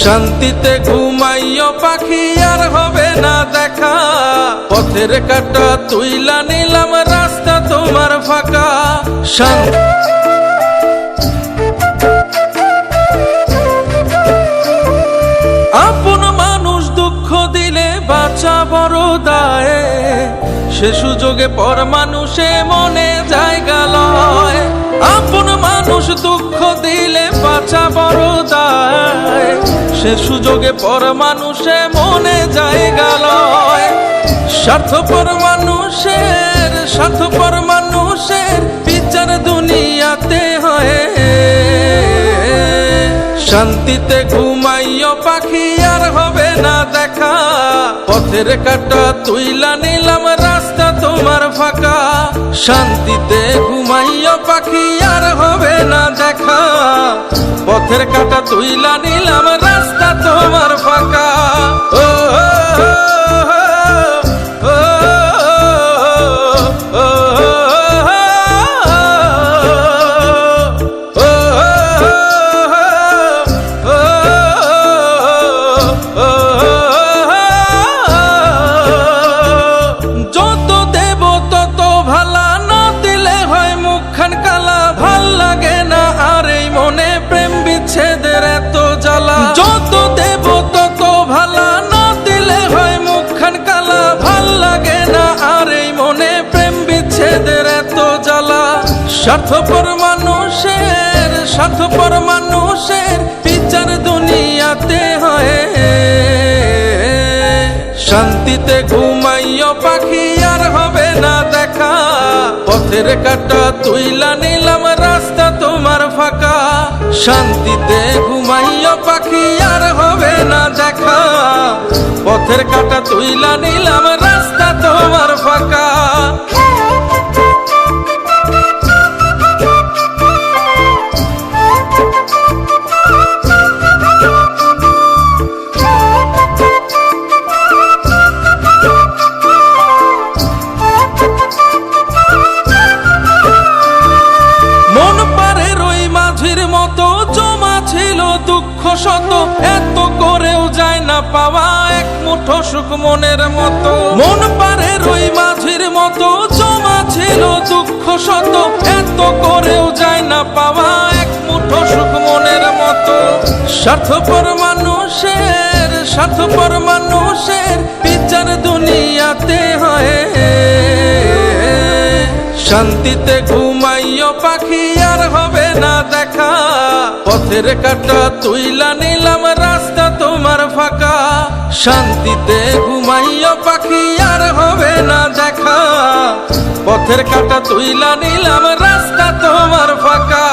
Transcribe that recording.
শান্তিতে ঘুমাইও পাখি আর হবে না দেখা, পথের কাটা তুইলা নিলাম রাস্তা তোমার ফাঁকা। আপন মানুষ দুঃখ দিলে বাঁচা বড় দায়ে, সে সুযোগে পর মানুষে মনে জায়গা লয়। আপন মানুষ দুঃখ দিলে বাঁচা বড় দায়, সে সুযোগে পর মানুষে মনে জায়গা লয়। স্বার্থপর মানুষের বিচার দুনিয়াতে হয়। শান্তিতে ঘুমাইও পাখি আর হবে না দেখা, পথের কাটা তুইলা নিলাম রাস্তা তোমার ফাঁকা। শান্তিতে ঘুমাইও পাখি আর হবে না দেখা, পথের কাটা তুইলা নিলাম রাস্তা তোমার ফাঁকা। ও যত দেব তত ভালা, না দিলে হয় মুখখান কালা। ভাল লাগে না আর এই মনে প্রেম বিচ্ছেদের এত জ্বালা। স্বার্থপর মানুষের বিচার দুনিয়াতে হয়। শান্তিতে ঘুমাইও পাখি আর হবে না দেখা, পথের কাটা তুইলা নিলাম রাস্তা তোমার ফাঁকা। শান্তিতে ঘুমাইও পাখি আর হবে না দেখা, পথের কাটা তুইলা নিলাম রাস্তা তোমার ফাঁকা। শত এত করেও যায় না পাওয়া এক মুঠো সুখ মনের মতো। মন পারে রই মাঝির মতো জমা ছিল দুঃখ শত, এত করেও যায় না পাওয়া এক মুঠো সুখ মনের মতো। স্বার্থপর মানুষের বিচার দুনিয়াতে হয়। শান্তিতে ঘুমাইও পাখি আর হবে না দেখা, পথের কাটা তুইলা নিলাম রাস্তা তোমার ফাঁকা। শান্তিতে ঘুমাইও পাখি আর হবে না দেখা, পথের কাটা তুইলা নিলাম রাস্তা তোমার ফাঁকা।